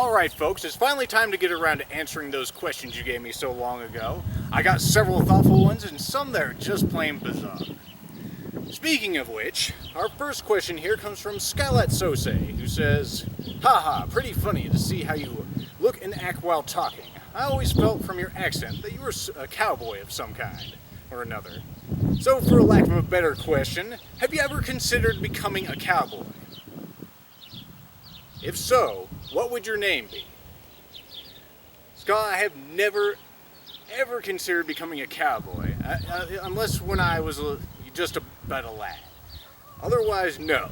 Alright folks, it's finally time to get around to answering those questions you gave me so long ago. I got several thoughtful ones and some that are just plain bizarre. Speaking of which, our first question here comes from Skylat Sose, who says, "Haha, pretty funny to see how you look and act while talking. I always felt from your accent that you were a cowboy of some kind or another. So for lack of a better question, have you ever considered becoming a cowboy? If so, what would your name be?" Scott, I have never, ever considered becoming a cowboy, unless when I was just about a lad. Otherwise, no.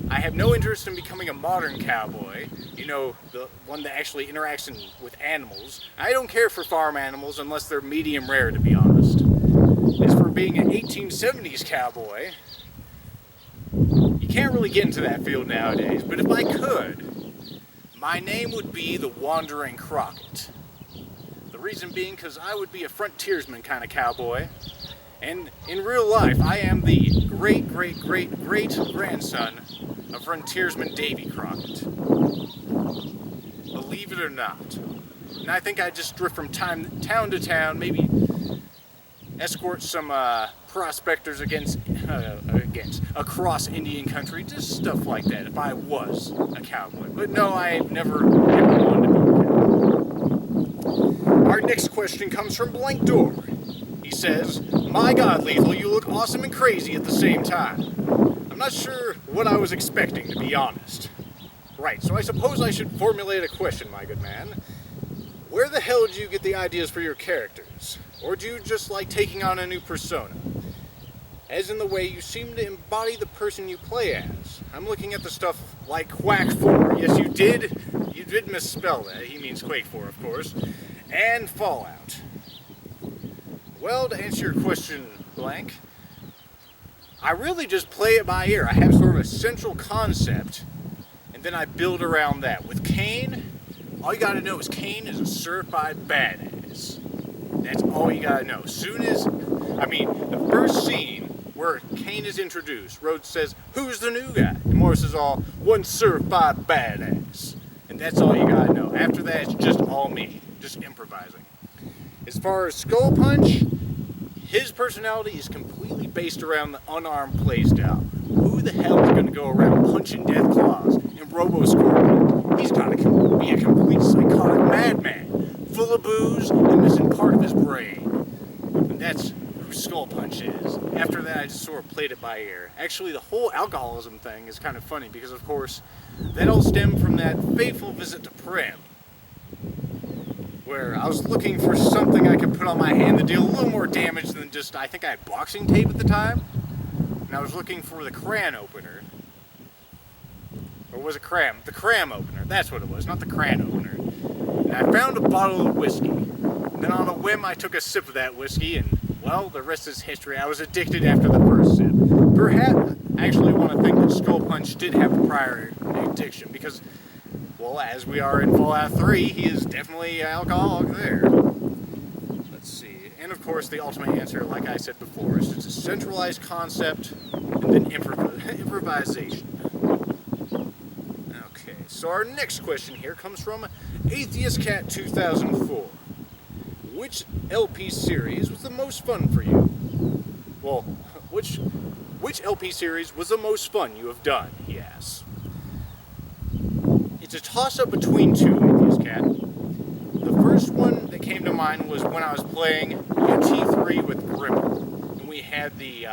I have no interest in becoming a modern cowboy, you know, the one that actually interacts with animals. I don't care for farm animals unless they're medium rare, to be honest. As for being an 1870s cowboy, you can't really get into that field nowadays, but if I could, my name would be the Wandering Crockett. The reason being because I would be a frontiersman kind of cowboy, and in real life I am the great-great-great-great-grandson of frontiersman Davy Crockett. Believe it or not. And I think I just drift from town to town, maybe escort some prospectors across Indian country, just stuff like that if I was a cowboy. But no, I've never wanted to be a cowboy. Our next question comes from Blank Door. He says, "My God, Lethal, you look awesome and crazy at the same time. I'm not sure what I was expecting, to be honest." Right, so I suppose I should formulate a question, my good man. Where the hell did you get the ideas for your characters? Or do you just like taking on a new persona? As in the way you seem to embody the person you play as. I'm looking at the stuff like Quack 4. Yes, you did misspell that. He means Quake 4, of course. And Fallout. Well, to answer your question, Blank, I really just play it by ear. I have sort of a central concept, and then I build around that. With Kane, all you gotta know is Kane is a certified badass. That's all you gotta know. The first scene where Kane is introduced, Rhodes says, "Who's the new guy?" And Morris is all, "One certified badass." And that's all you gotta know. After that, it's just all me, just improvising. As far as Skull Punch, his personality is completely based around the unarmed playstyle. Who the hell is gonna go around punching Deathclaws and Robo-Scorpion? He's gotta be a complete psychotic madman, full of booze and missing part of his brain. And that's who Skull Punch is. After that, I just sort of played it by ear. Actually, the whole alcoholism thing is kind of funny because, of course, that all stemmed from that fateful visit to Prim, where I was looking for something I could put on my hand to deal a little more damage than just, I think I had boxing tape at the time, and I was looking for the cran opener. Or was it cram? The cram opener, that's what it was, not the cran opener. And I found a bottle of whiskey. And then on a whim, I took a sip of that whiskey, and, well, the rest is history. I was addicted after the first sip. Perhaps, I actually want to think that Skull Punch did have a prior addiction, because, well, as we are in Fallout 3, he is definitely an alcoholic there. Let's see. And of course, the ultimate answer, like I said before, is it's a centralized concept and then improvisation. Okay, so our next question here comes from Atheist Cat 2004. Which LP series was the most fun for you? Well, which LP series was the most fun you have done, he asks. It's a toss-up between two, Atheist Cat. The first one that came to mind was when I was playing UT3 with Grimble, and we had the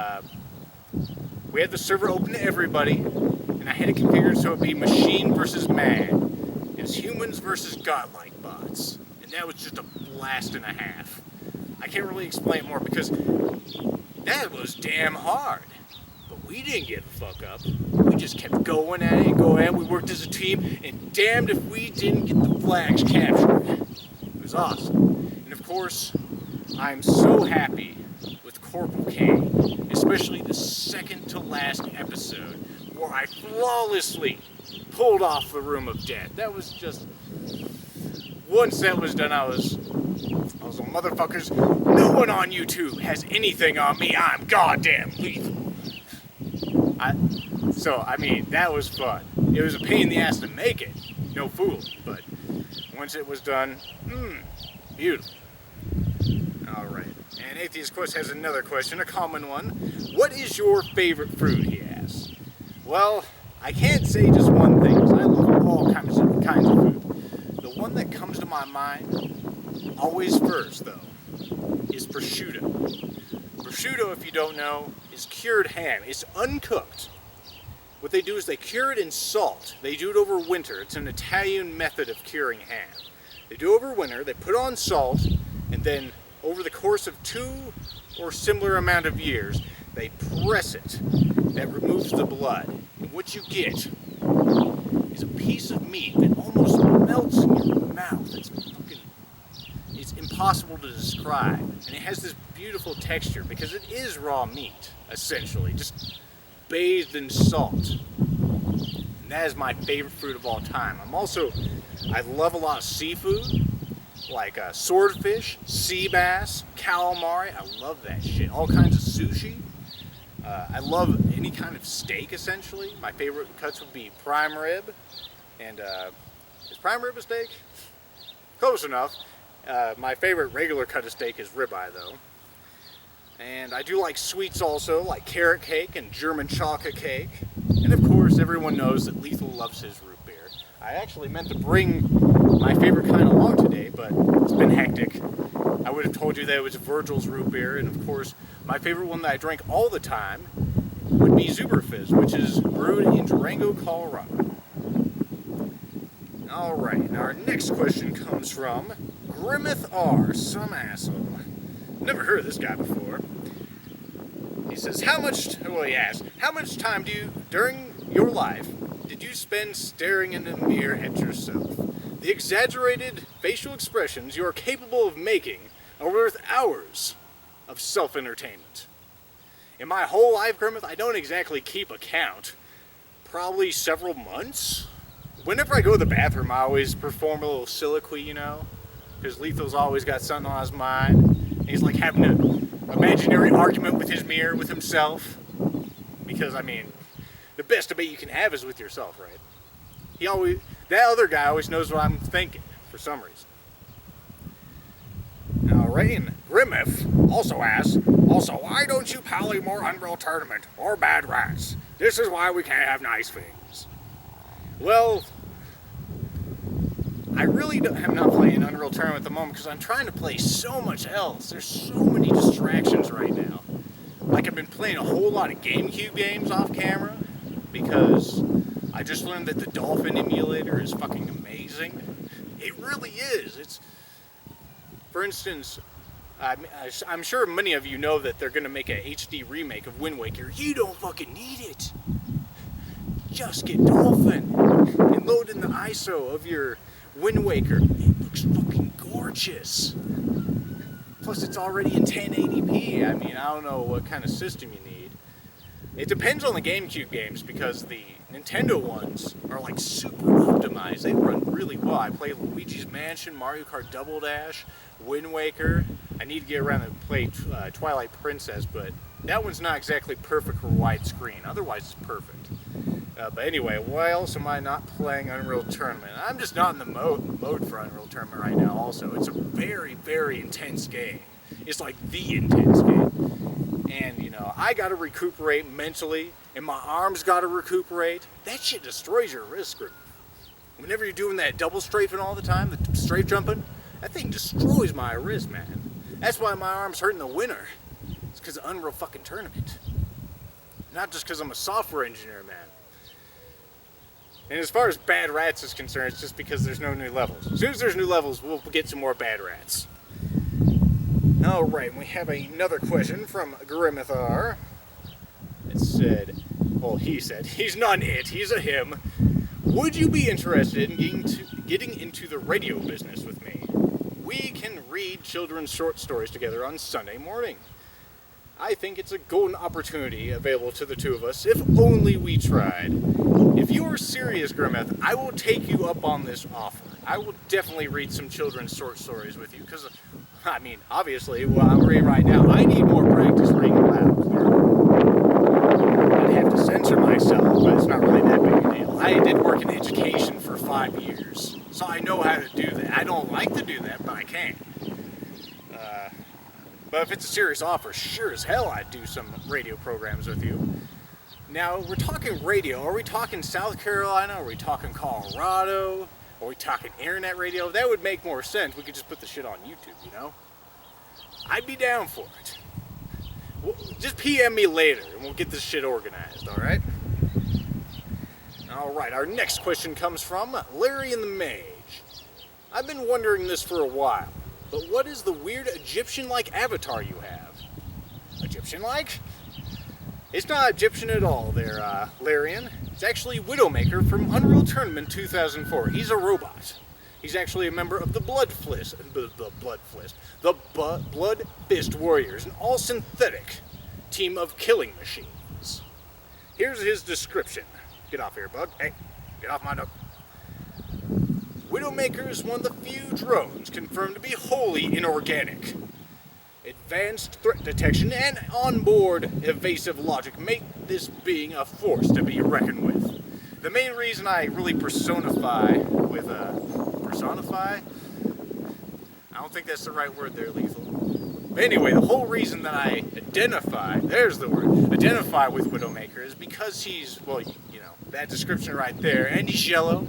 server open to everybody, and I had it configured so it'd be machine versus man. It's humans versus godlike bots, and that was just a blast and a half. I can't really explain more because that was damn hard. But we didn't give a fuck up. We just kept going at it and going at it. We worked as a team, and damned if we didn't get the flags captured. It was awesome. And of course, I'm so happy with Corporal Kane, especially the second to last episode, where I flawlessly pulled off the Room of Death. That was just... Once that was done, I was on motherfuckers. No one on YouTube has anything on me. I'm goddamn lethal. That was fun. It was a pain in the ass to make it, no fool, but once it was done, beautiful. Alright, and Atheist Quest has another question, a common one. What is your favorite fruit, he asks. Well, I can't say just one thing, because I love all kinds of food. The one that comes to my mind, always first though, is prosciutto. Prosciutto, if you don't know, is cured ham. It's uncooked. What they do is they cure it in salt. They do it over winter. It's an Italian method of curing ham. They do it over winter, they put on salt, and then over the course of 2 or similar amount of years, they press it. That removes the blood. And what you get is a piece of meat that almost melts in your mouth. It's impossible to describe. And it has this beautiful texture because it is raw meat, essentially, just bathed in salt. And that is my favorite fruit of all time. I love a lot of seafood, like swordfish, sea bass, calamari. I love that shit. All kinds of sushi. I love any kind of steak, essentially. My favorite cuts would be prime rib. And is prime rib a steak? Close enough. My favorite regular cut of steak is ribeye, though. And I do like sweets also, like carrot cake and German chocolate cake. And of course, everyone knows that Lethal loves his root beer. I actually meant to bring my favorite kind along today, but it's been hectic. I would have told you that it was Virgil's root beer, and of course, my favorite one that I drink all the time would be Zuberfizz, which is brewed in Durango, Colorado. Alright, our next question comes from Grimmeth R, some asshole. Never heard of this guy before. He says, he asks, how much time during your life, did you spend staring in the mirror at yourself? The exaggerated facial expressions you are capable of making are worth hours of self-entertainment. In my whole life, Grimmeth, I don't exactly keep a count. Probably several months. Whenever I go to the bathroom, I always perform a little soliloquy, because Lethal's always got something on his mind. And he's like having an imaginary argument with his mirror, with himself. Because, the best debate you can have is with yourself, right? That other guy always knows what I'm thinking, for some reason. Alright, and Grimmeth also asks, why don't you pally more Unreal Tournament or Bad Rats? This is why we can't have nice things. Well, I really am not playing Unreal Tournament at the moment because I'm trying to play so much else. There's so many distractions right now. Like I've been playing a whole lot of GameCube games off camera because I just learned that the Dolphin emulator is fucking amazing. It really is. For instance, I'm sure many of you know that they're going to make a HD remake of Wind Waker. You don't fucking need it. Just get Dolphin and load in the ISO of your Wind Waker. It looks fucking gorgeous. Plus, it's already in 1080p. I don't know what kind of system you need. It depends on the GameCube games because the Nintendo ones are like super optimized. They run really well. I play Luigi's Mansion, Mario Kart Double Dash, Wind Waker. I need to get around and play Twilight Princess, but that one's not exactly perfect for widescreen. Otherwise, it's perfect. But anyway, why else am I not playing Unreal Tournament? I'm just not in the mode for Unreal Tournament right now also. It's a very, very intense game. It's like the intense game. And, I gotta recuperate mentally, and my arms gotta recuperate. That shit destroys your wrist grip. Whenever you're doing that double strafing all the time, the strafe jumping, that thing destroys my wrist, man. That's why my arms hurt in the winter. It's because of Unreal fucking Tournament. Not just because I'm a software engineer, man. And as far as Bad Rats is concerned, it's just because there's no new levels. As soon as there's new levels, we'll get some more Bad Rats. Alright, we have another question from Grimmethar. It said, he said, he's not an it, he's a him. Would you be interested in getting into the radio business with me? We can read children's short stories together on Sunday morning. I think it's a golden opportunity available to the two of us, if only we tried. If you are serious, Grimmeth, I will take you up on this offer. I will definitely read some children's short stories with you, because, obviously, what I'm reading right now, I need more practice reading aloud. I'd have to censor myself, but it's not really that big a fail. I did work in education for 5 years, so I know how to do that. I don't like to do that, but I can. But if it's a serious offer, sure as hell I'd do some radio programs with you. Now, we're talking radio. Are we talking South Carolina? Are we talking Colorado? Are we talking internet radio? That would make more sense. We could just put the shit on YouTube, you know? I'd be down for it. Just PM me later and we'll get this shit organized, alright? Alright, our next question comes from Larry and the Mage. I've been wondering this for a while, but what is the weird Egyptian-like avatar you have? Egyptian-like? It's not Egyptian at all there, Larian. It's actually Widowmaker from Unreal Tournament 2004. He's a robot. He's actually a member of the Blood Fist Warriors, an all-synthetic team of killing machines. Here's his description. Get off here, bud. Hey, get off my duck. Widowmaker is one of the few drones confirmed to be wholly inorganic. Advanced threat detection and onboard evasive logic make this being a force to be reckoned with. The main reason I really personify with personify? I don't think that's the right word there, Lethal. But anyway, the whole reason that I identify, there's the word, identify with Widowmaker is because he's, well, you know, that description right there, and he's yellow.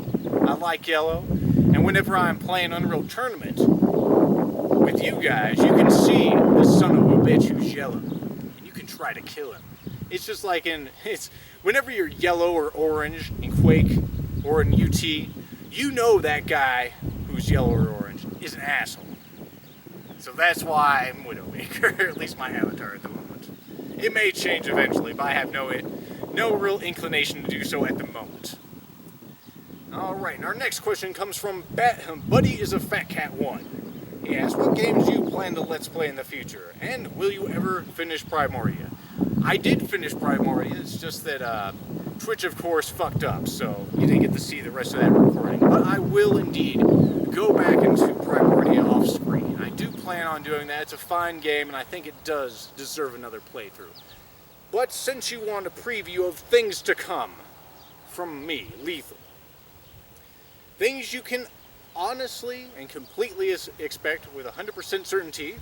I like yellow. And whenever I'm playing Unreal Tournament with you guys, you can see the son of a bitch who's yellow. And you can try to kill him. It's just like whenever you're yellow or orange in Quake or in UT, you know that guy who's yellow or orange is an asshole. So that's why I'm Widowmaker, at least my avatar at the moment. It may change eventually, but I have no real inclination to do so at the moment. Alright, and our next question comes from Buddy is a Fat Cat 1. He asks, what games do you plan to Let's Play in the future? And will you ever finish Primoria? I did finish Primoria, it's just that Twitch, of course, fucked up, so you didn't get to see the rest of that recording. But I will indeed go back into Primoria off screen. I do plan on doing that. It's a fine game, and I think it does deserve another playthrough. But since you want a preview of things to come from me, Lethal, things you can honestly and completely expect with 100% certainty,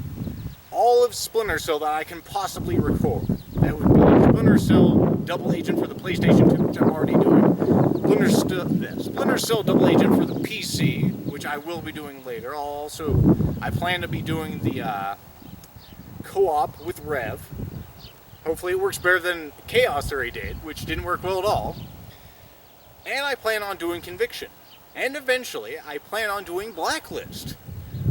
all of Splinter Cell that I can possibly record. That would be Splinter Cell Double Agent for the PlayStation 2, which I'm already doing. Splinter Cell Double Agent for the PC, which I will be doing later. I plan to be doing the co-op with Rev. Hopefully it works better than Chaos Theory did, which didn't work well at all. And I plan on doing Conviction. And eventually, I plan on doing Blacklist.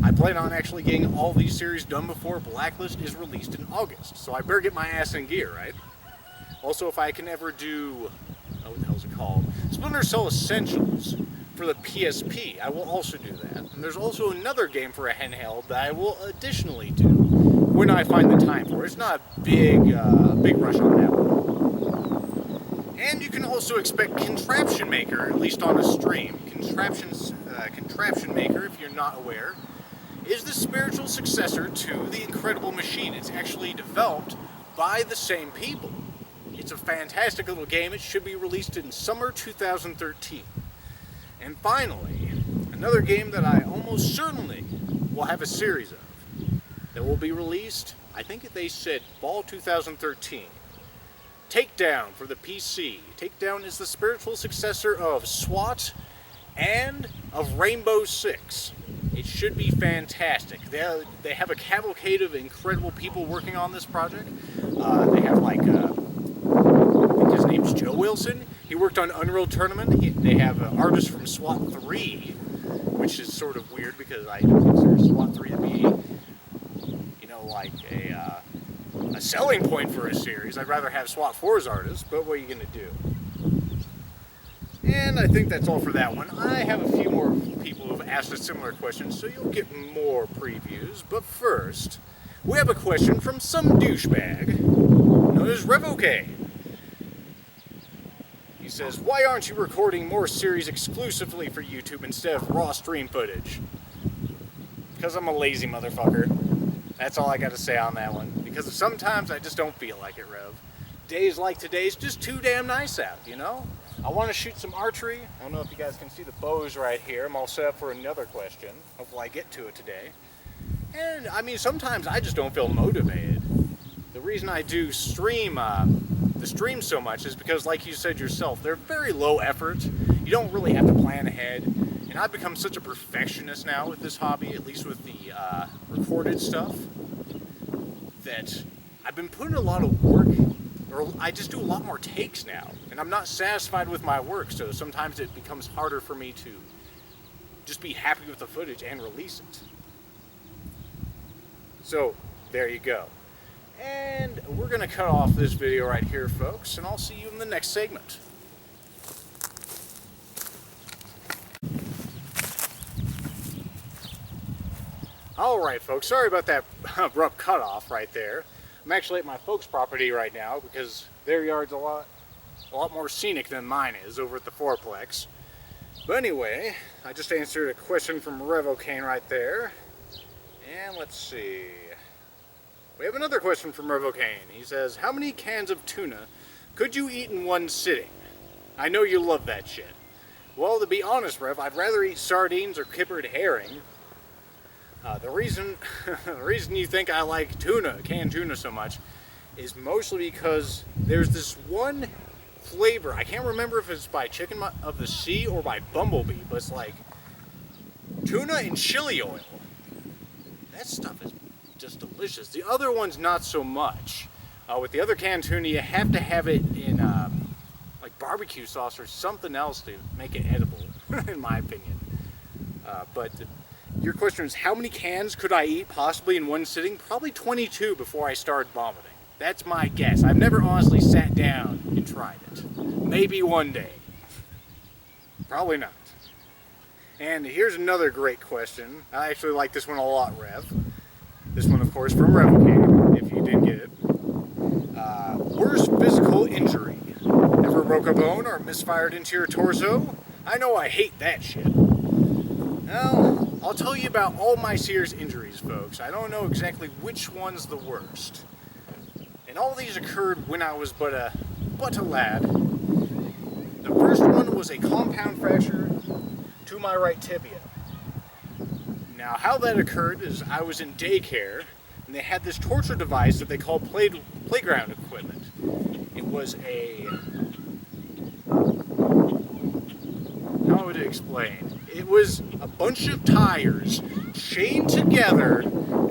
I plan on actually getting all these series done before Blacklist is released in August. So I better get my ass in gear, right? Also, if I can ever do, what the hell is it called? Splinter Cell Essentials for the PSP, I will also do that. And there's also another game for a handheld that I will additionally do when I find the time for it. It's not a big rush on that one. And you can also expect Contraption Maker, at least on a stream. Contraption Maker, if you're not aware, is the spiritual successor to The Incredible Machine. It's actually developed by the same people. It's a fantastic little game. It should be released in summer 2013. And finally, another game that I almost certainly will have a series of that will be released, I think they said fall 2013. Takedown for the PC. Takedown is the spiritual successor of SWAT and of Rainbow Six. It should be fantastic. They have a cavalcade of incredible people working on this project. They have I think his name's Joe Wilson. He worked on Unreal Tournament. They have an artist from SWAT 3, which is sort of weird because I don't consider SWAT 3 to be, like a selling point for a series. I'd rather have SWAT 4's artists, but what are you going to do? And I think that's all for that one. I have a few more people who have asked a similar question, so you'll get more previews. But first, we have a question from some douchebag known as Revoke. He says, why aren't you recording more series exclusively for YouTube instead of raw stream footage? Because I'm a lazy motherfucker. That's all I got to say on that one. Because sometimes I just don't feel like it, Rev. Days like today's just too damn nice out, you know? I want to shoot some archery. I don't know if you guys can see the bows right here. I'm all set up for another question. Hopefully I get to it today. And I mean, sometimes I just don't feel motivated. The reason I do stream the stream so much is because, like you said yourself, they're very low effort. You don't really have to plan ahead. And I've become such a perfectionist now with this hobby, at least with the recorded stuff, that I've been putting a lot of work, or I just do a lot more takes now. And I'm not satisfied with my work, so sometimes it becomes harder for me to just be happy with the footage and release it. So, there you go. And we're going to cut off this video right here, folks, and I'll see you in the next segment. Alright, folks, sorry about that abrupt cutoff right there. I'm actually at my folks' property right now because their yard's a lot more scenic than mine is over at the fourplex. But anyway, I just answered a question from Revocane right there. And let's see. We have another question from Revocane. He says, how many cans of tuna could you eat in one sitting? I know you love that shit. Well, to be honest, Rev, I'd rather eat sardines or kippered herring. The reason you think I like tuna, canned tuna so much, is mostly because there's this one flavor. I can't remember if it's by Chicken of the Sea or by Bumblebee, but it's like tuna and chili oil. That stuff is just delicious. The other one's not so much. With the other canned tuna, you have to have it in like barbecue sauce or something else to make it edible, in my opinion. But your question is, how many cans could I eat possibly in one sitting? Probably 22 before I started vomiting. That's my guess. I've never honestly sat down and tried it. Maybe one day. Probably not. And here's another great question. I actually like this one a lot, Rev. This one, of course, from Revocane, if you didn't get it. Worst physical injury? Ever broke a bone or misfired into your torso? I know I hate that shit. Well, I'll tell you about all my serious injuries, folks. I don't know exactly which one's the worst. And all these occurred when I was but a lad. The first one was a compound fracture to my right tibia. Now, how that occurred is I was in daycare, and they had this torture device that they called playground equipment. It was a... how would I explain? It was a bunch of tires chained together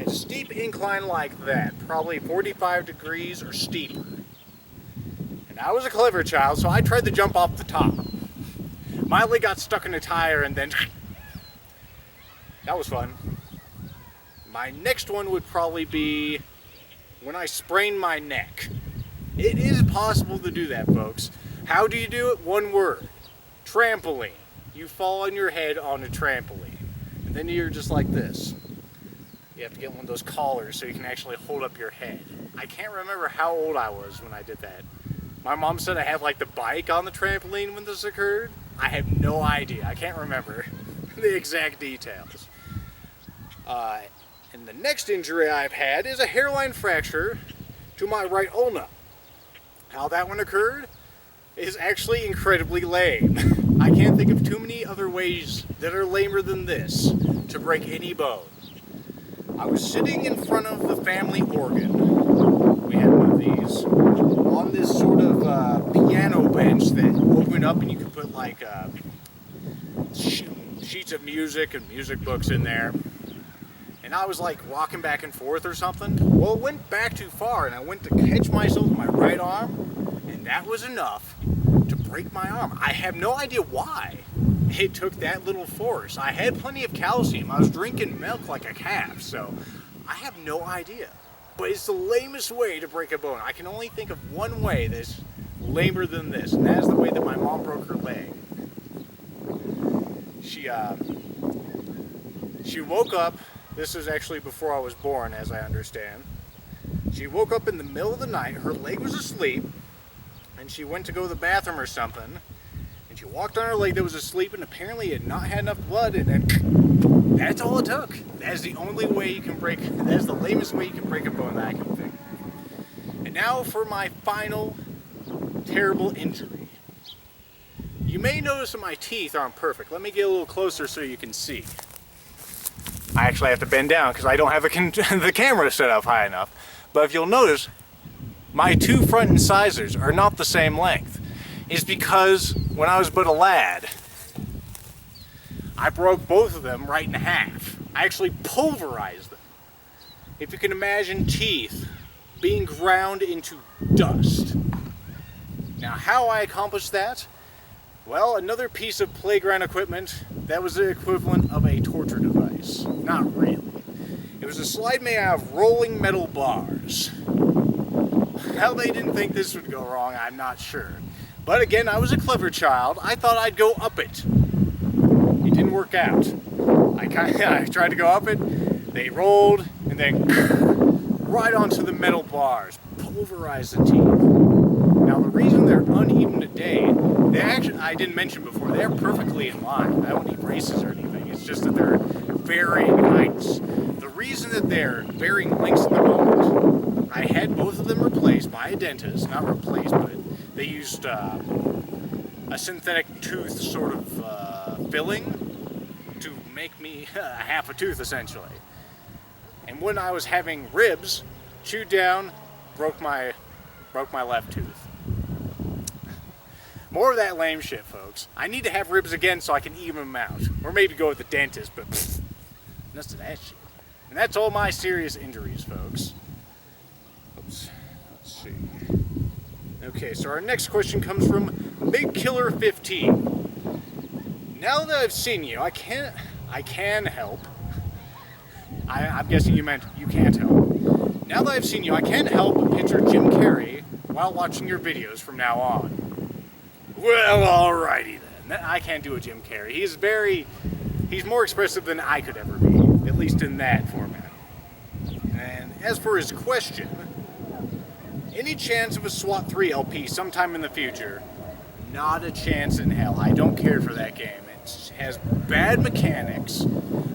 at a steep incline like that, probably 45 degrees or steeper. And I was a clever child, so I tried to jump off the top. My leg got stuck in a tire and then... that was fun. My next one would probably be when I sprained my neck. It is possible to do that, folks. How do you do it? One word. Trampoline. You fall on your head on a trampoline. And then you're just like this. You have to get one of those collars so you can actually hold up your head. I can't remember how old I was when I did that. My mom said I had like the bike on the trampoline when this occurred. I have no idea. I can't remember the exact details. And the next injury I've had is a hairline fracture to my right ulna. How that one occurred is actually incredibly lame. I can't think of too many other ways that are lamer than this to break any bone. I was sitting in front of the family organ. We had one of these on this sort of piano bench that opened up and you could put like sheets of music and music books in there. And I was like rocking back and forth or something. Well, it went back too far and I went to catch myself with my right arm, and that was enough to break my arm. I have no idea why it took that little force. I had plenty of calcium. I was drinking milk like a calf, so I have no idea. But it's the lamest way to break a bone. I can only think of one way that's lamer than this, and that is the way that my mom broke her leg. She woke up. This was actually before I was born, as I understand. She woke up in the middle of the night, her leg was asleep, and she went to go to the bathroom or something, and she walked on her leg that was asleep, and apparently it had not had enough blood, and then that's all it took. That is the only way you can break, that is the lamest way you can break a bone that I can think of. And now for my final terrible injury. may notice that my teeth aren't perfect. Let me get a little closer so you can see. I actually have to bend down because I don't have the camera set up high enough. But if you'll notice, my two front incisors are not the same length. It's because when I was but a lad, I broke both of them right in half. I actually pulverized them. If you can imagine teeth being ground into dust. Now, how I accomplished that? Well, another piece of playground equipment that was the equivalent of a torture device. Not really. It was a slide made out of rolling metal bars. How they didn't think this would go wrong, I'm not sure. But again, I was a clever child. I thought I'd go up it. It didn't work out. I tried to go up it. They rolled and then right onto the metal bars, pulverized the teeth. Now the reason they're uneven today, I didn't mention before, they're perfectly in line. I don't need braces or anything. It's just that they're varying heights. The reason that they're varying lengths at the moment, I had both of them replaced by a dentist. Not replaced, but they used a synthetic tooth sort of filling to make me half a tooth essentially. And when I was having ribs, chewed down, broke my left tooth. More of that lame shit, folks. I need to have ribs again so I can even them out. Or maybe go with the dentist, but enough of that shit. And that's all my serious injuries, folks. Oops. Let's see. Okay, so our next question comes from Big Killer 15. Now that I've seen you, I can help. I'm guessing you meant you can't help. Now that I've seen you, I can't help but picture Jim Carrey while watching your videos from now on. Well, alrighty then. I can't do a Jim Carrey. He's more expressive than I could ever be, at least in that format. And as for his question, any chance of a SWAT 3 LP sometime in the future? Not a chance in hell. I don't care for that game. It has bad mechanics.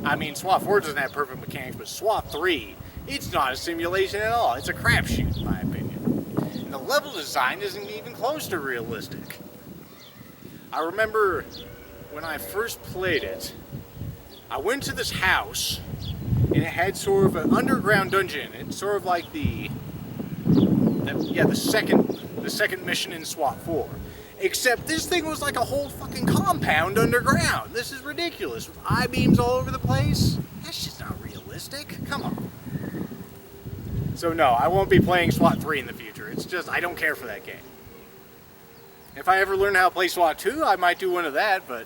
I mean, SWAT 4 doesn't have perfect mechanics, but SWAT 3, it's not a simulation at all. It's a crapshoot, in my opinion. And the level design isn't even close to realistic. I remember when I first played it, I went to this house, and it had sort of an underground dungeon. It's sort of like the second mission in SWAT 4. Except this thing was like a whole fucking compound underground. This is ridiculous. With I-beams all over the place. That's just not realistic. Come on. So no, I won't be playing SWAT 3 in the future. It's just, I don't care for that game. If I ever learn how to play SWAT 2, I might do one of that, but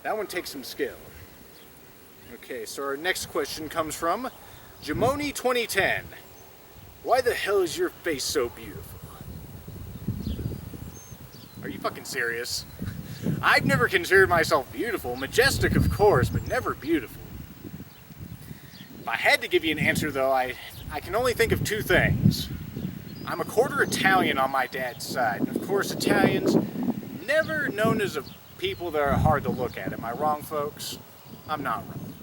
that one takes some skill. Okay, so our next question comes from Jamoni 2010. Why the hell is your face so beautiful? Are you fucking serious? I've never considered myself beautiful. Majestic, of course, but never beautiful. If I had to give you an answer, though, I can only think of two things. I'm a quarter Italian on my dad's side, and of course Italians, never known as a people that are hard to look at. Am I wrong, folks? I'm not wrong.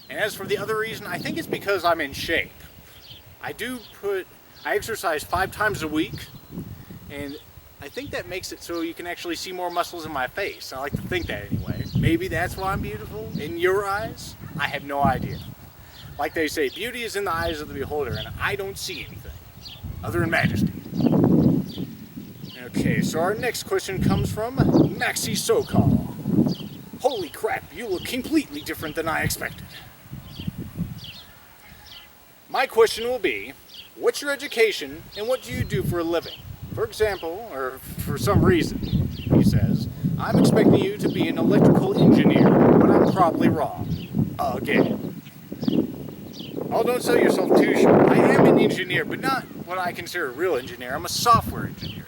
And as for the other reason, I think it's because I'm in shape. I exercise 5 times a week, and I think that makes it so you can actually see more muscles in my face. I like to think that anyway. Maybe that's why I'm beautiful in your eyes? I have no idea. Like they say, beauty is in the eyes of the beholder, and I don't see anything other than majesty. Okay, so our next question comes from Maxi Sokol. Holy crap, you look completely different than I expected. My question will be, what's your education and what do you do for a living? For example, or for some reason, he says, I'm expecting you to be an electrical engineer, but I'm probably wrong. Again. Oh, don't sell yourself too short. I am an engineer, but not what I consider a real engineer. I'm a software engineer.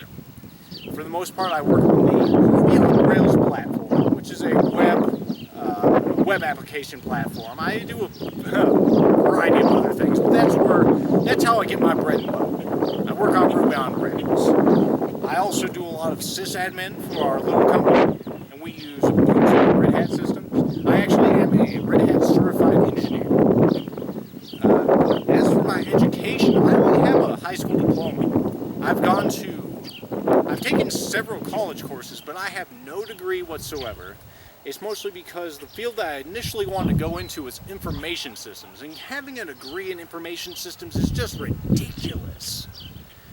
For the most part, I work on the Ruby on Rails platform, which is a web application platform. I do a variety of other things, but that's how I get my bread and butter. I work on Ruby on Rails. I also do a lot of sysadmin for our little company, and we use Ubuntu and Red Hat systems. I actually am a Red Hat certified engineer. As for my education, I only have a high school diploma. I've taken several college courses, but I have no degree whatsoever. It's mostly because the field that I initially wanted to go into was information systems, and having a degree in information systems is just ridiculous.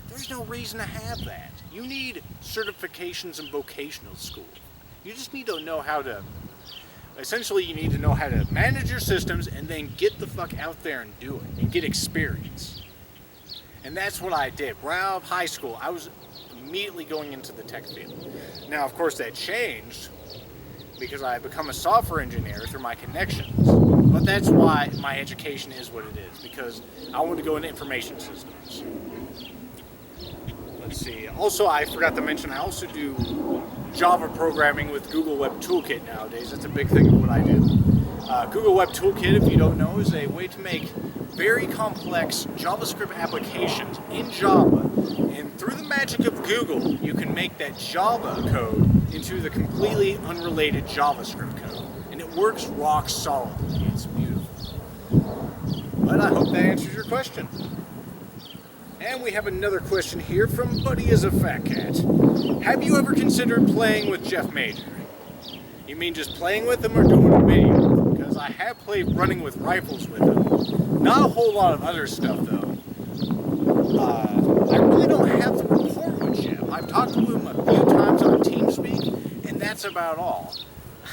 There's no reason to have that. You need certifications in vocational school. You just need to know how to, essentially you need to know how to manage your systems and then get the fuck out there and do it, and get experience. And that's what I did. Right out of high school, I was immediately going into the tech field. Now, of course, that changed because I become a software engineer through my connections. But that's why my education is what it is, because I want to go into information systems. Let's see. Also, I forgot to mention, I also do Java programming with Google Web Toolkit nowadays. That's a big thing of what I do. Google Web Toolkit, if you don't know, is a way to make very complex JavaScript applications in Java. And through the magic of Google, you can make that Java code into the completely unrelated JavaScript code. And it works rock solidly. It's beautiful. But I hope that answers your question. And we have another question here from Buddy is a Fat Cat. Have you ever considered playing with Jeff Major? You mean just playing with him or doing a video? Because I have played running with rifles with him. Not a whole lot of other stuff though. I really don't have the rapport with Jeff. I've talked to him a few times on TeamSpeak, and that's about all.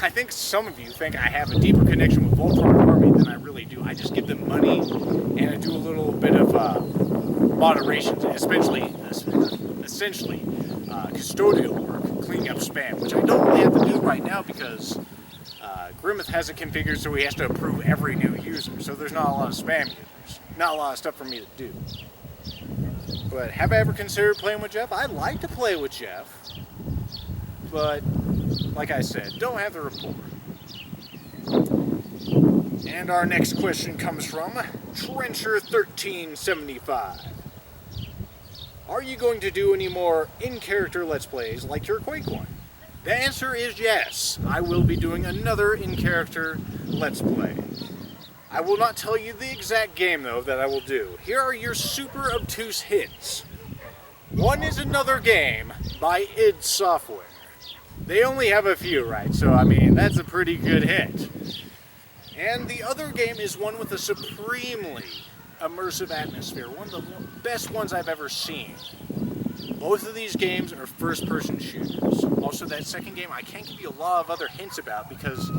I think some of you think I have a deeper connection with Voltron Army than I really do. I just give them money, and I do a little bit of moderation, essentially custodial work, cleaning up spam, which I don't really have to do right now because Grimmeth has it configured so he has to approve every new user, so there's not a lot of spam users. Not a lot of stuff for me to do. But have I ever considered playing with Jeff? I'd like to play with Jeff, but like I said, don't have the rapport. And our next question comes from Trencher1375. Are you going to do any more in-character Let's Plays like your Quake one? The answer is yes. I will be doing another in-character Let's Play. I will not tell you the exact game, though, that I will do. Here are your super obtuse hints. One is another game by id Software. They only have a few, right? So, I mean, that's a pretty good hint. And the other game is one with a supremely immersive atmosphere. One of the best ones I've ever seen. Both of these games are first-person shooters. Also, that second game I can't give you a lot of other hints about because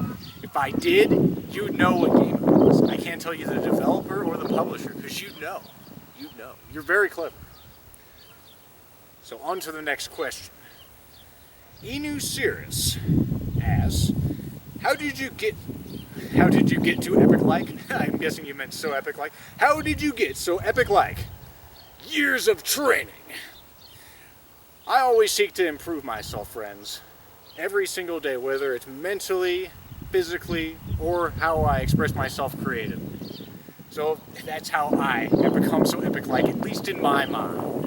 if I did, you'd know what game it was. I can't tell you the developer or the publisher because you'd know. You'd know. You're very clever. So on to the next question. Inu Cirrus asks, How did you get to epic-like? I'm guessing you meant so epic-like. How did you get so epic-like? Years of training. I always seek to improve myself, friends. Every single day, whether it's mentally, physically, or how I express myself creatively. So that's how I have become so epic-like, at least in my mind.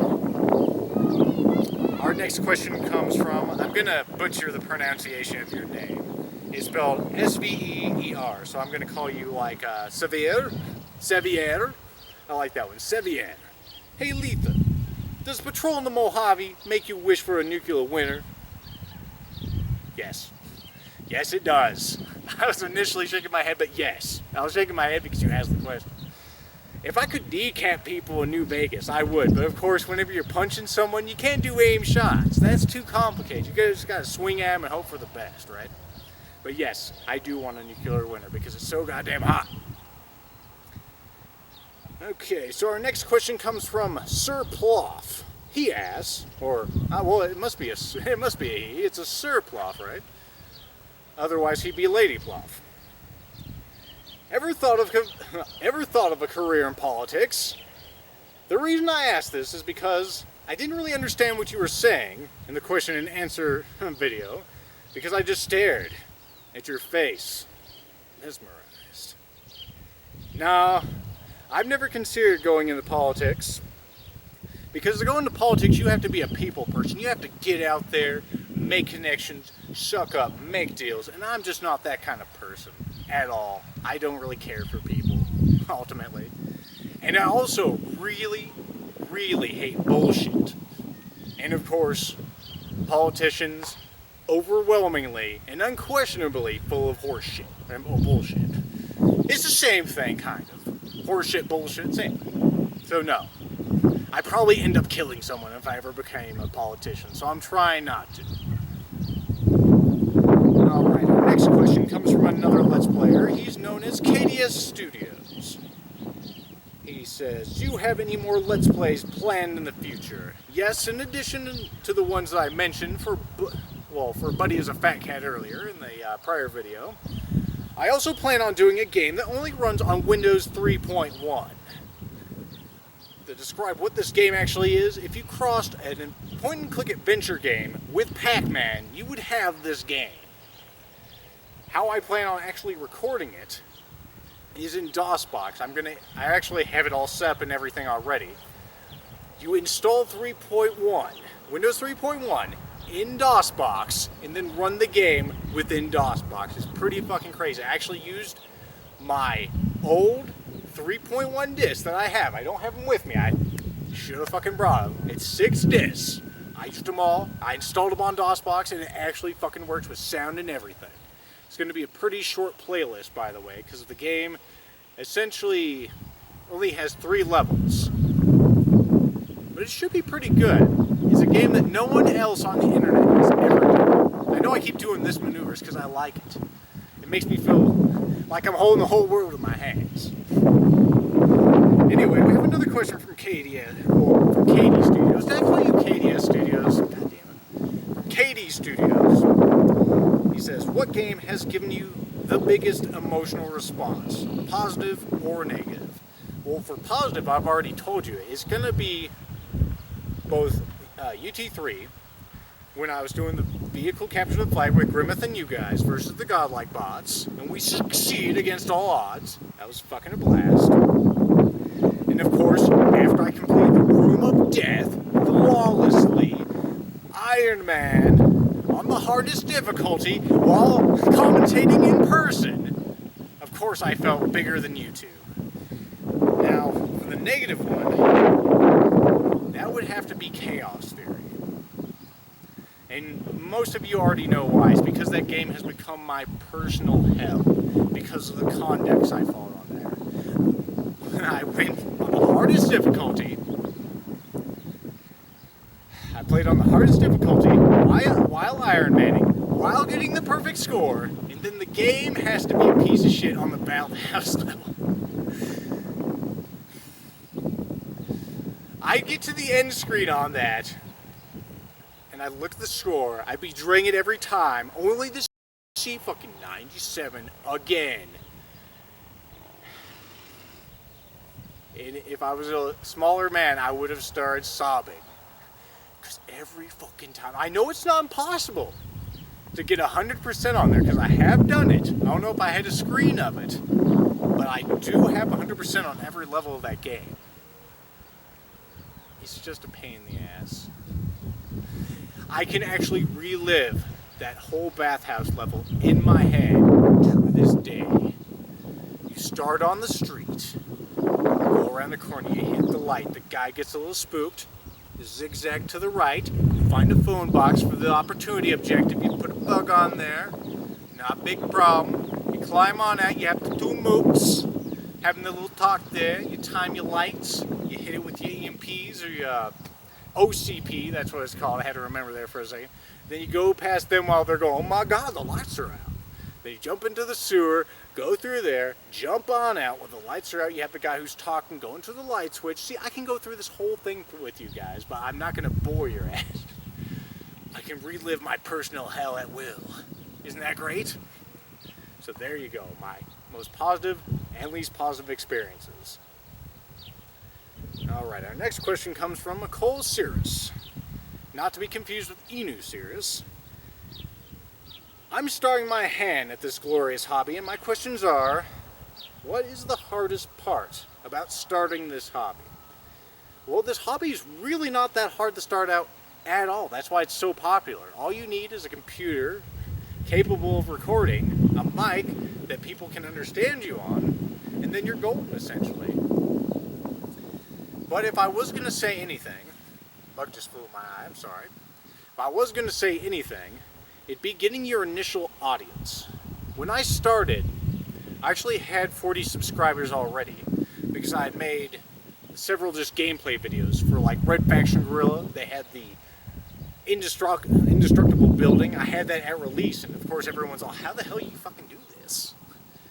Our next question comes from, I'm going to butcher the pronunciation of your name. It's spelled S-V-E-E-R, so I'm going to call you like Sevier. Sevier. I like that one. Sevier. Hey, Letha, does patrolling the Mojave make you wish for a nuclear winter? Yes. Yes, it does. I was initially shaking my head, but yes. I was shaking my head because you asked the question. If I could decap people in New Vegas, I would. But of course, whenever you're punching someone, you can't do aim shots. That's too complicated. You just got to swing at them and hope for the best, right? But yes, I do want a nuclear winter because it's so goddamn hot. Okay, so our next question comes from Sir Ploff. He asks, well, it must be a he. It's a Sir Ploff, right? Otherwise, he'd be Lady Ploff. Ever thought of a career in politics? The reason I asked this is because I didn't really understand what you were saying in the question and answer video, because I just stared at your face, mesmerized. No, I've never considered going into politics, because to go into politics, you have to be a people person. You have to get out there, make connections, suck up, make deals, and I'm just not that kind of person at all. I don't really care for people, ultimately. And I also really, really hate bullshit. And of course, politicians overwhelmingly and unquestionably full of horseshit and bullshit. It's the same thing, kind of. Horseshit, bullshit, same. So no. I'd probably end up killing someone if I ever became a politician, so I'm trying not to. Alright, our next question comes from another Let's Player. He's known as KDS Studios. He says, do you have any more Let's Plays planned in the future? Yes, in addition to the ones that I mentioned for Buddy as a Fat Cat earlier in the prior video, I also plan on doing a game that only runs on Windows 3.1. To describe what this game actually is, if you crossed a point-and-click adventure game with Pac-Man, you would have this game. How I plan on actually recording it is in DOSBox. I actually have it all set up and everything already. You install 3.1, Windows 3.1, in DOSBox, and then run the game within DOSBox. It's pretty fucking crazy. I actually used my old 3.1 discs that I have. I don't have them with me. I should have fucking brought them. It's 6 discs. I used them all. I installed them on DOSBox, and it actually fucking works with sound and everything. It's going to be a pretty short playlist, by the way, because the game essentially only has 3 levels. But it should be pretty good. It's a game that no one else on the internet has ever done. I know I keep doing this maneuvers because I like it. It makes me feel like I'm holding the whole world in my hands. Anyway, we have another question from Katie Studios. Did I call you KDS Studios? God damn it. From Katie Studios. He says, what game has given you the biggest emotional response? Positive or negative? Well, for positive, I've already told you. It's going to be both UT3, when I was doing the vehicle capture the flag with Grimmeth and you guys versus the godlike bots, and we succeed against all odds. That was fucking a blast. And of course, after I completed the Room of Death flawlessly, Iron Man on the hardest difficulty while commentating in person, of course I felt bigger than you two. Now, for the negative one, that would have to be Chaos Theory. And most of you already know why. It's because that game has become my personal hell because of the conducts I fought on there. When I went on the hardest difficulty, I played on the hardest difficulty while Iron Manning, while getting the perfect score, and then the game has to be a piece of shit on the bathhouse level. I get to the end screen on that, and I look at the score. I'd be doing it every time, only to see fucking 97 again. And if I was a smaller man, I would have started sobbing. Because every fucking time, I know it's not impossible to get 100% on there, because I have done it. I don't know if I had a screen of it, but I do have 100% on every level of that game. It's just a pain in the ass. I can actually relive that whole bathhouse level in my head to this day. You start on the street, go around the corner, you hit the light, the guy gets a little spooked, you zigzag to the right, you find a phone box for the opportunity objective, you put a bug on there, not a big problem, you climb on out, you have the 2 mooks, having the little talk there, you time your lights, you hit it with your EMPs or your OCP, that's what it's called, I had to remember there for a second. Then you go past them while they're going, oh my god, the lights are out. Then you jump into the sewer, go through there, jump on out. When the lights are out, you have the guy who's talking, go into the light switch. See, I can go through this whole thing with you guys, but I'm not going to bore your ass. I can relive my personal hell at will. Isn't that great? So there you go, my most positive and least positive experiences. Alright, our next question comes from Nicole Cirrus. Not to be confused with Inu Cirrus. I'm starting my hand at this glorious hobby, and my questions are, what is the hardest part about starting this hobby? Well, this hobby is really not that hard to start out at all. That's why it's so popular. All you need is a computer capable of recording, a mic that people can understand you on, and then you're golden, essentially. But if I was going to say anything, bug just flew in my eye, I'm sorry. If I was going to say anything, it'd be getting your initial audience. When I started, I actually had 40 subscribers already because I had made several just gameplay videos for like Red Faction Gorilla. They had the indestructible building. I had that at release, and of course everyone's all, how the hell you fucking do this?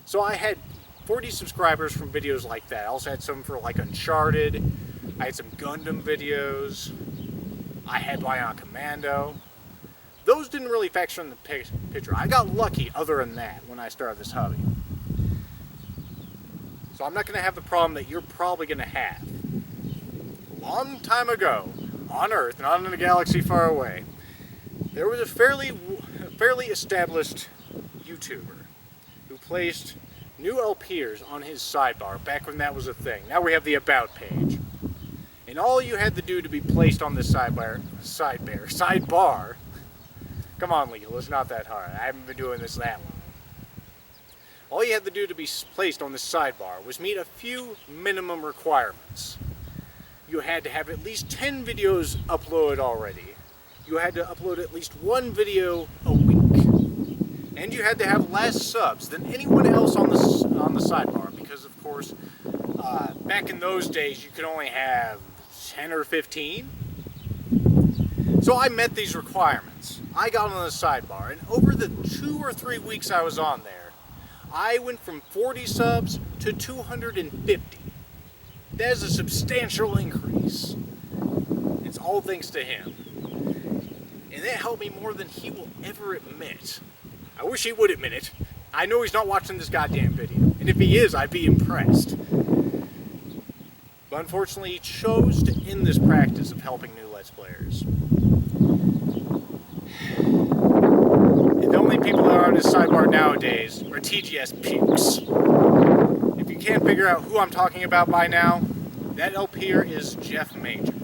So I had 40 subscribers from videos like that. I also had some for like Uncharted. I had some Gundam videos. I had Bionic Commando. Those didn't really factor in the picture. I got lucky other than that when I started this hobby. So I'm not going to have the problem that you're probably going to have. A long time ago, on Earth, not in a galaxy far away, there was a fairly established YouTuber who placed new LPers on his sidebar back when that was a thing. Now we have the About page. And all you had to do to be placed on this sidebar, come on, Legal, it's not that hard. I haven't been doing this that long. All you had to do to be placed on this sidebar was meet a few minimum requirements. You had to have at least 10 videos uploaded already. You had to upload at least one video a week. And you had to have less subs than anyone else on the sidebar, because of course, back in those days you could only have 10 or 15. So I met these requirements. I got on the sidebar, and over the 2 or 3 weeks I was on there, I went from 40 subs to 250. That is a substantial increase. It's all thanks to him. And that helped me more than he will ever admit. I wish he would admit it. I know he's not watching this goddamn video. And if he is, I'd be impressed. But unfortunately, he chose to end this practice of helping new Let's Players. And the only people that are on his sidebar nowadays are TGS pukes. If you can't figure out who I'm talking about by now, that LPer is Jeff Major.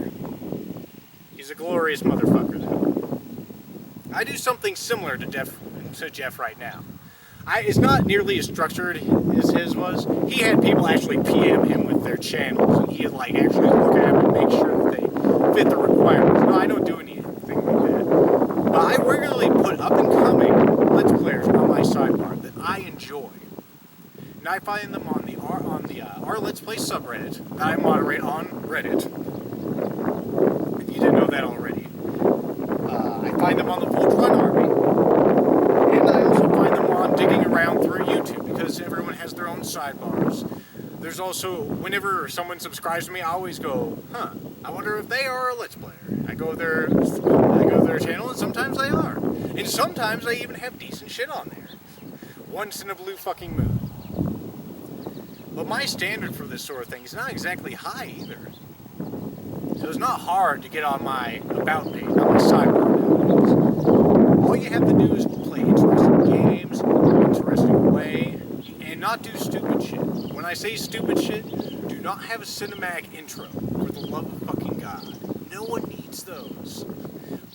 He's a glorious motherfucker, though. I do something similar to Jeff right now. It's not nearly as structured as his was. He had people actually PM him with their channels, and he'd like actually look at them and make sure that they fit the requirements. No, I don't do anything like that. But I regularly put up-and-coming Let's Players on my sidebar that I enjoy. And I find them on the our Let's Play subreddit that I moderate on Reddit. If you didn't know that already. I find them on the Voltron Army. And I also find them on digging around through YouTube, because everyone has their own sidebars. There's also, whenever someone subscribes to me, I always go, I wonder if they are a Let's Player. I go to their channel, and sometimes they are. And sometimes they even have decent shit on there. Once in a blue fucking moon. But my standard for this sort of thing is not exactly high either. So it's not hard to get on my About page, on my sidebar nowadays. All you have to do is play interesting games, interesting way, and not do stupid shit. When I say stupid shit, do not have a cinematic intro, for the love of fucking God. No one needs those.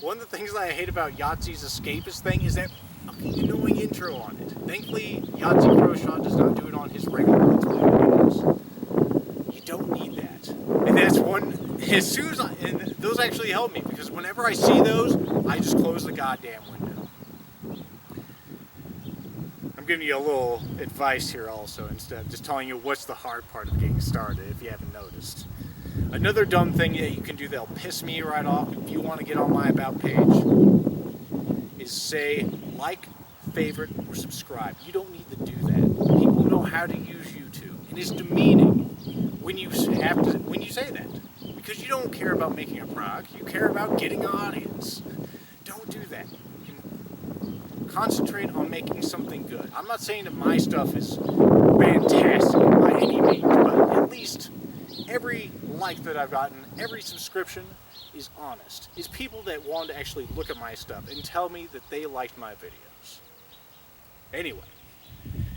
One of the things that I hate about Yahtzee's escapist thing is that fucking annoying intro on it. Thankfully, Yahtzee Crowshot does not do it on his regular Let's Play videos. You don't need that. And that's one, as soon as and those actually help me, because whenever I see those, I just close the goddamn window. I'm giving you a little advice here also, instead of just telling you what's the hard part of getting started, if you haven't noticed. Another dumb thing that you can do that'll piss me right off if you want to get on my About page is say, like, favorite, or subscribe. You don't need to do that. People know how to use YouTube. And it's demeaning when you say that. Because you don't care about making a product, you care about getting an audience. Don't do that. You can concentrate on making something good. I'm not saying that my stuff is fantastic by any means, but at least every like that I've gotten, every subscription is honest. It's people that want to actually look at my stuff and tell me that they liked my videos. Anyway,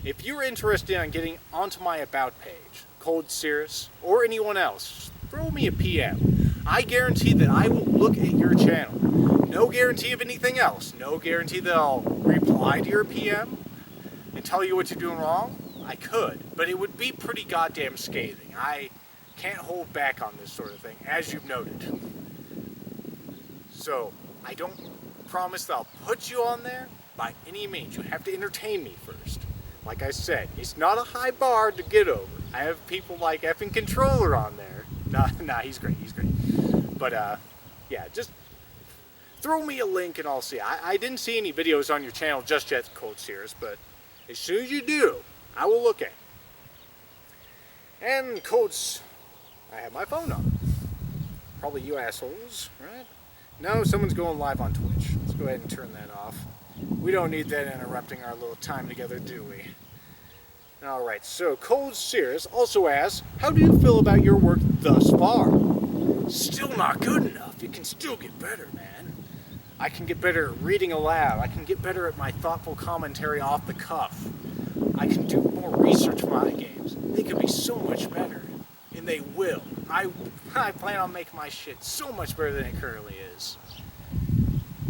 if you're interested in getting onto my About page, Cold Cirrus, or anyone else, throw me a PM. I guarantee that I will look at your channel. No guarantee of anything else. No guarantee that I'll reply to your PM and tell you what you're doing wrong. I could, but it would be pretty goddamn scathing. I can't hold back on this sort of thing, as you've noted. So, I don't promise that I'll put you on there by any means. You have to entertain me first. Like I said, it's not a high bar to get over. I have people like effing Controller on there. Nah, he's great. But, yeah, just throw me a link and I'll see. I didn't see any videos on your channel just yet, Cold Sears, but as soon as you do, I will look at it. And Codes, I have my phone on. Probably you assholes, right? No, someone's going live on Twitch. Let's go ahead and turn that off. We don't need that interrupting our little time together, do we? Alright, so Cold Sears also asks, how do you feel about your work thus far? Still not good enough. It can still get better, man. I can get better at reading aloud. I can get better at my thoughtful commentary off the cuff. I can do more research for my games. They can be so much better. And they will. I plan on making my shit so much better than it currently is.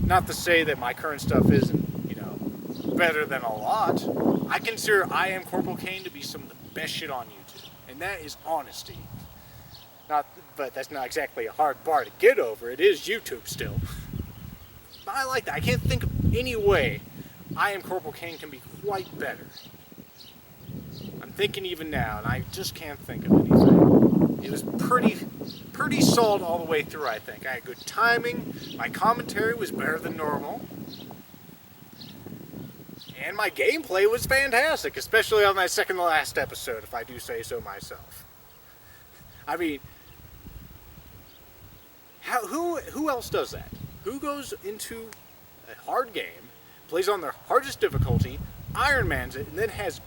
Not to say that my current stuff isn't, you know, better than a lot. I consider I Am Corporal Kane to be some of the best shit on YouTube. And that is honesty. But that's not exactly a hard bar to get over. It is YouTube still. But I like that. I can't think of any way I Am Corporal Kane can be quite better. I'm thinking even now, and I just can't think of anything. It was pretty solid all the way through, I think. I had good timing, my commentary was better than normal, and my gameplay was fantastic, especially on that second to last episode, if I do say so myself. I mean, who else does that? Who goes into a hard game, plays on their hardest difficulty, Iron Man's it, and then has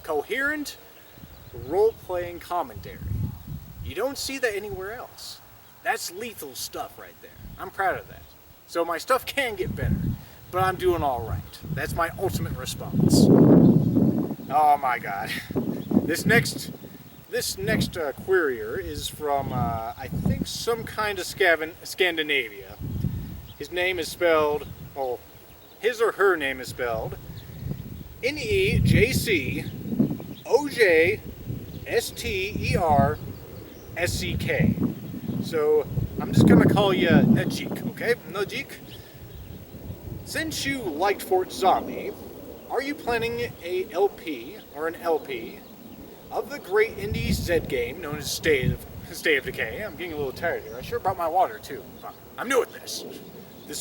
coherent role-playing commentary? You don't see that anywhere else. That's lethal stuff right there. I'm proud of that. So my stuff can get better, but I'm doing all right. That's my ultimate response. Oh my god. This next querier is from, I think, some kind of Scandinavia. His name is spelled, well, his or her name is spelled NEJCOJSTERSCK. So I'm just gonna call you Najik, okay? Najik. Since you liked Fort Zombie, are you planning a LP or an LP of the great indie Z game known as State of Decay? I'm getting a little tired here. I sure brought my water too. I'm new at this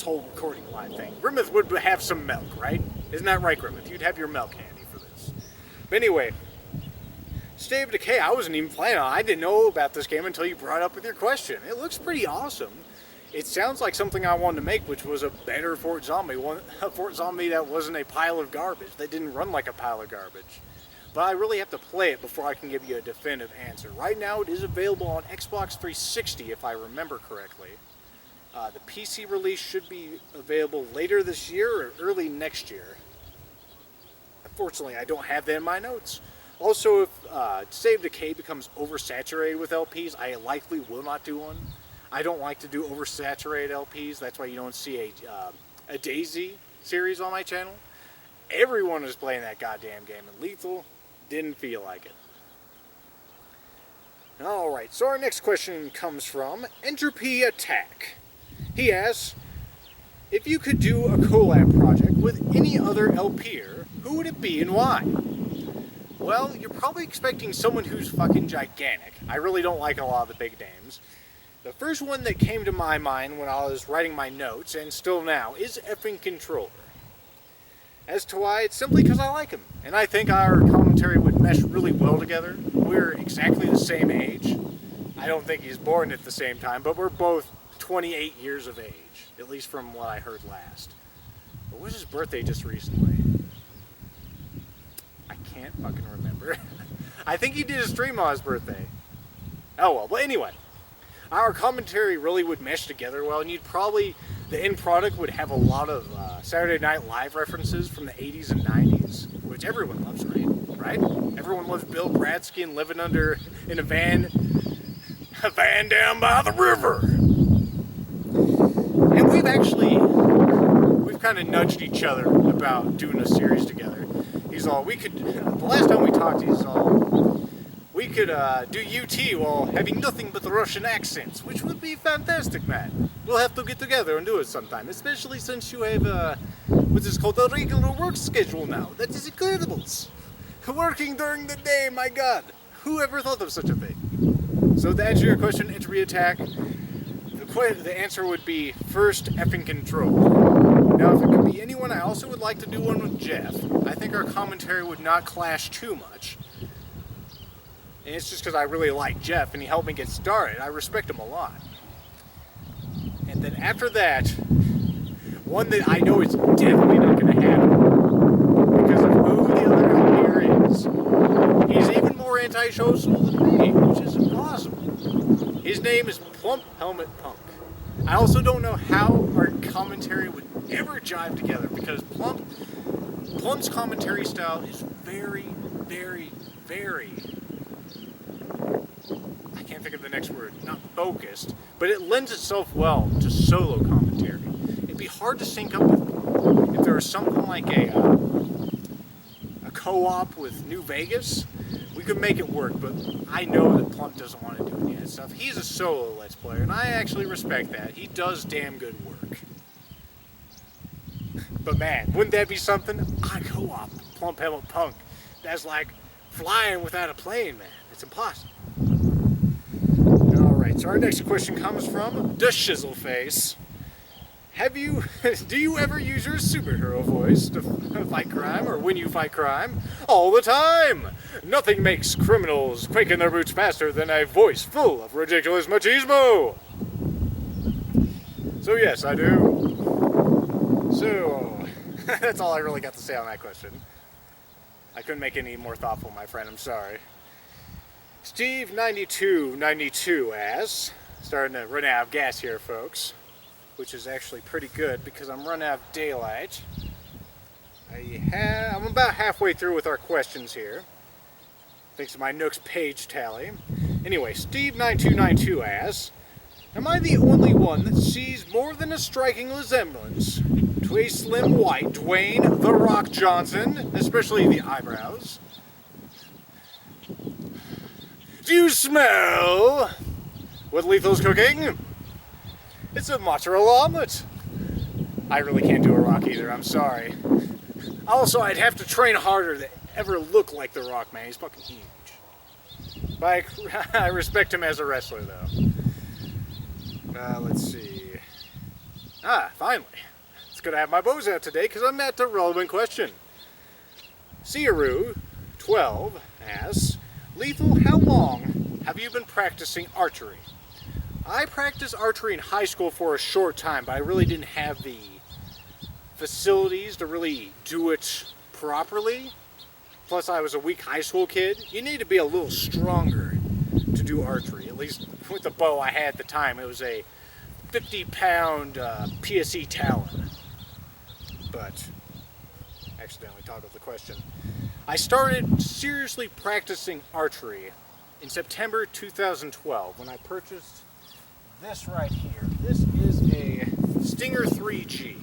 whole recording live thing. Grimmeth would have some milk, right? Isn't that right, Grimmeth? You'd have your milk handy for this. But anyway, State of Decay, I wasn't even planning on. I didn't know about this game until you brought it up with your question. It looks pretty awesome. It sounds like something I wanted to make, which was a better Fort Zombie. A Fort Zombie that wasn't a pile of garbage, that didn't run like a pile of garbage. But I really have to play it before I can give you a definitive answer. Right now, it is available on Xbox 360, if I remember correctly. The PC release should be available later this year or early next year. Unfortunately, I don't have that in my notes. Also, if State of Decay becomes oversaturated with LPs, I likely will not do one. I don't like to do oversaturated LPs. That's why you don't see a Daisy series on my channel. Everyone is playing that goddamn game, and Lethal didn't feel like it. Alright, so our next question comes from Entropy Attack. He asks, if you could do a collab project with any other LPer, who would it be and why? Well, you're probably expecting someone who's fucking gigantic. I really don't like a lot of the big names. The first one that came to my mind when I was writing my notes, and still now, is effing Controller. As to why, it's simply because I like him. And I think our commentary would mesh really well together. We're exactly the same age. I don't think he's born at the same time, but we're both 28 years of age. At least from what I heard last. But was his birthday just recently? I can't fucking remember. I think he did a stream on his birthday. Oh well, but anyway. Our commentary really would mesh together well, and the end product would have a lot of Saturday Night Live references from the 80s and 90s, which everyone loves, right? Everyone loves Bill Bradsky living in a van down by the river. And we've kind of nudged each other about doing a series together. The last time we talked, we could do UT while having nothing but the Russian accents, which would be fantastic, man. We'll have to get together and do it sometime, especially since you have, what's this called, a regular work schedule now. That is incredible. Working during the day, my god. Who ever thought of such a thing? So to answer your question, entropy attack, the answer would be first effing control. Now, if it could be anyone, I also would like to do one with Jeff. I think our commentary would not clash too much. And it's just because I really like Jeff and he helped me get started. I respect him a lot. And then after that, one that I know is definitely not going to happen because of who the other Elmir is. He's even more anti-social than me, which is impossible. His name is Plump Helmet Punk. I also don't know how our commentary would ever jive together because Plump's commentary style is very, very, very, I can't think of the next word, not focused, but it lends itself well to solo commentary. It'd be hard to sync up with Plump. If there was something like a co-op with New Vegas, we could make it work, but I know that Plump doesn't want to do any of that stuff. He's a solo Let's Player, and I actually respect that. He does damn good work. But man, wouldn't that be something? I co-op Plump Helmet Punk. That's like flying without a plane, man. It's impossible. Alright, so our next question comes from the Shizzleface. Do you ever use your superhero voice to fight crime, or when you fight crime? All the time! Nothing makes criminals quake in their boots faster than a voice full of ridiculous machismo! So yes, I do. So, that's all I really got to say on that question. I couldn't make any more thoughtful, my friend, I'm sorry. Steve9292 asks, starting to run out of gas here, folks. Which is actually pretty good because I'm running out of daylight. I'm about halfway through with our questions here, thanks to my Nooks page tally. Anyway, Steve9292 asks, am I the only one that sees more than a striking resemblance to a slim white Dwayne "The Rock" Johnson, especially the eyebrows? Do you smell what Lethal's cooking? It's a mozzarella omelet. I really can't do a Rock either, I'm sorry. Also, I'd have to train harder to ever look like The Rock, man. He's fucking huge. But I respect him as a wrestler, though. Let's see. Finally. It's good to have my bows out today because I'm at the relevant question. Searu12 asks, Lethal, how long have you been practicing archery? I practiced archery in high school for a short time, but I really didn't have the facilities to really do it properly. Plus, I was a weak high school kid. You need to be a little stronger to do archery, at least with the bow I had at the time. It was a 50-pound PSE Talon. But, I accidentally talked about the question. I started seriously practicing archery in September 2012 when I purchased this right here. This is a Stinger 3G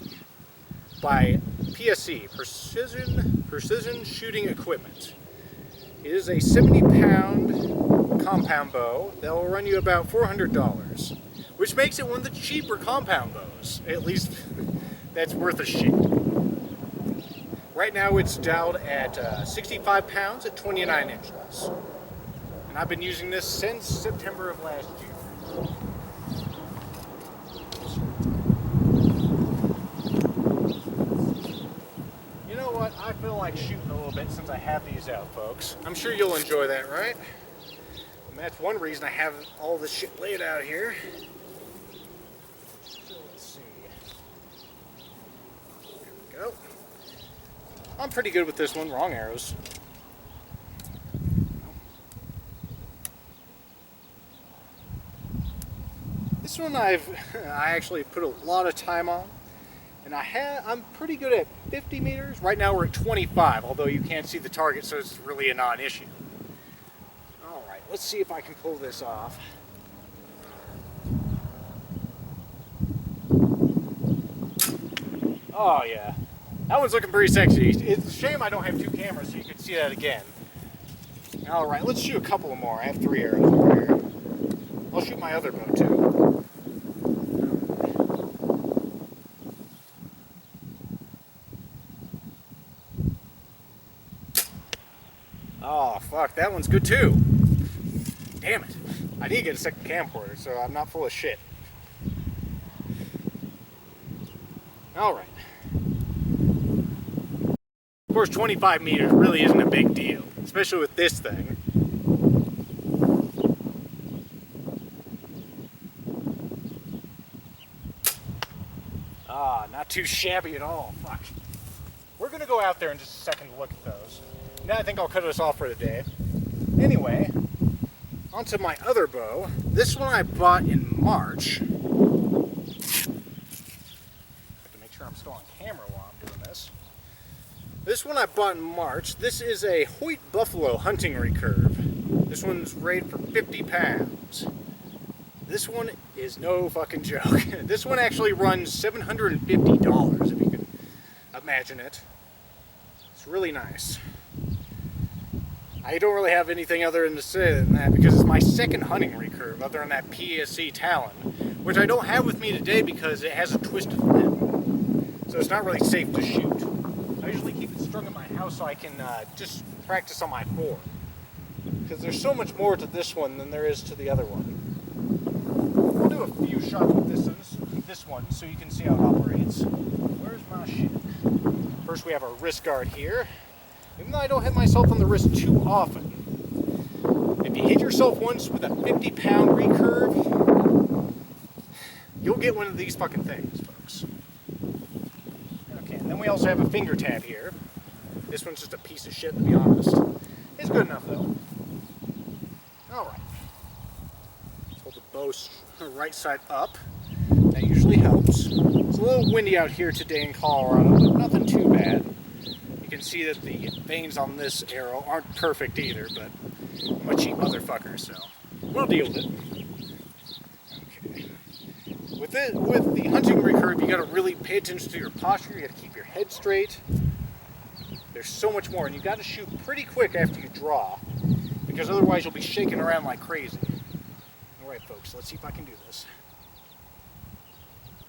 by PSE, Precision Shooting Equipment. It is a 70-pound compound bow that will run you about $400, which makes it one of the cheaper compound bows. At least that's worth a shit. Right now it's dialed at 65 pounds at 29 inches. And I've been using this since September of last year. I feel like shooting a little bit since I have these out, folks. I'm sure you'll enjoy that, right? And that's one reason I have all this shit laid out here. So let's see. There we go. I'm pretty good with this one. Wrong arrows. This one I actually put a lot of time on. And I'm pretty good at 50 meters. Right now we're at 25, although you can't see the target, so it's really a non-issue. Alright, let's see if I can pull this off. Oh yeah, that one's looking pretty sexy. It's a shame I don't have two cameras so you can see that again. Alright, let's shoot a couple more. I have 3 arrows over here. I'll shoot my other bow too. Oh, fuck, that one's good too. Damn it. I need to get a second camcorder, so I'm not full of shit. Alright. Of course, 25 meters really isn't a big deal, especially with this thing. Ah, not too shabby at all. Fuck. We're gonna go out there in just a second to look at those. Now I think I'll cut us off for the day. Anyway, onto my other bow. This one I bought in March. Have to make sure I'm still on camera while I'm doing this. This one I bought in March. This is a Hoyt Buffalo hunting recurve. This one's rated for 50 pounds. This one is no fucking joke. This one actually runs $750, if you can imagine it. It's really nice. I don't really have anything other to say than that because it's my second hunting recurve other than that PSC Talon, which I don't have with me today because it has a twisted lip. So it's not really safe to shoot. I usually keep it strung at my house so I can just practice on my board. Because there's so much more to this one than there is to the other one. We'll do a few shots with this one so you can see how it operates. Where's my shit? First we have our wrist guard here. Even though I don't hit myself on the wrist too often. If you hit yourself once with a 50-pound recurve, you'll get one of these fucking things, folks. Okay, and then we also have a finger tab here. This one's just a piece of shit, to be honest. It's good enough, though. Alright. Let's hold the bow right side up. That usually helps. It's a little windy out here today in Colorado, but nothing too bad. You can see that the vanes on this arrow aren't perfect either, but I'm a cheap motherfucker, so we'll deal with it. Okay. With the hunting recurve, you gotta really pay attention to your posture. You gotta keep your head straight. There's so much more, and you gotta shoot pretty quick after you draw, because otherwise you'll be shaking around like crazy. Alright folks, let's see if I can do this.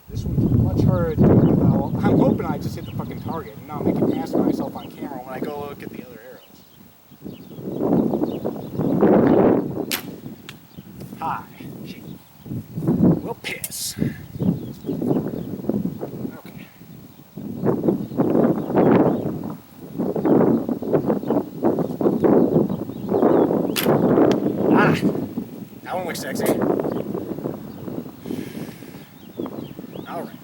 This one's much harder to do. I'm hoping I just hit the fucking target and not make an ass of myself on camera when I go look at the other arrows. Hi. Gee. Well, piss. Okay. Ah! That one looks sexy. Alright.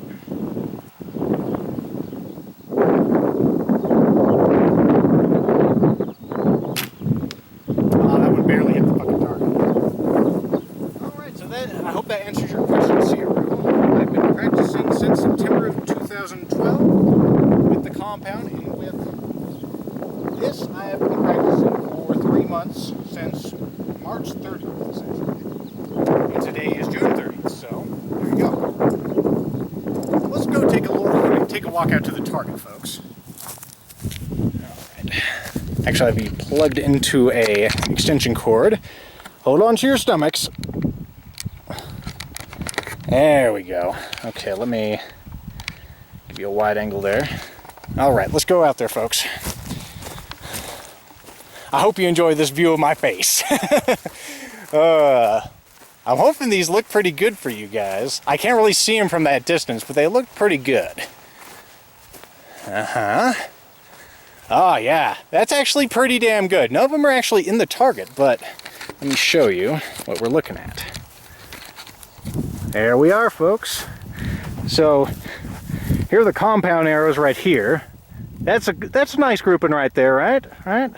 I hope that answers your question, Sierra. I've been practicing since September of 2012 with the compound, and with this I have been practicing for 3 months since March 30th, essentially. And today is June 30th, so there you go. Let's go take a walk out to the target, folks. Alright. Actually, I'll be plugged into a extension cord. Hold on to your stomachs. There we go. Okay, let me give you a wide angle there. Alright, let's go out there, folks. I hope you enjoy this view of my face. I'm hoping these look pretty good for you guys. I can't really see them from that distance, but they look pretty good. Oh yeah, that's actually pretty damn good. None of them are actually in the target, but let me show you what we're looking at. There we are, folks. So here are the compound arrows right here. That's a nice grouping right there, right? I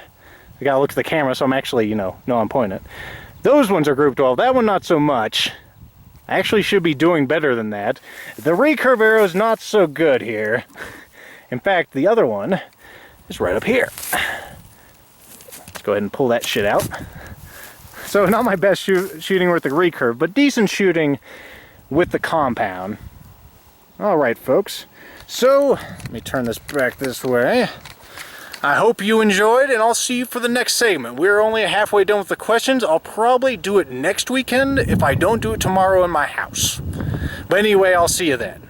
gotta look at the camera so I'm actually, know I'm pointing it. Those ones are grouped well. That one not so much. I actually should be doing better than that. The recurve arrow is not so good here. In fact, the other one is right up here. Let's go ahead and pull that shit out. So not my best shooting with the recurve, but decent shooting with the compound. Alright folks, so let me turn this back this way. I hope you enjoyed, and I'll see you for the next segment. We're only halfway done with the questions. I'll probably do it next weekend if I don't do it tomorrow in my house. But anyway, I'll see you then.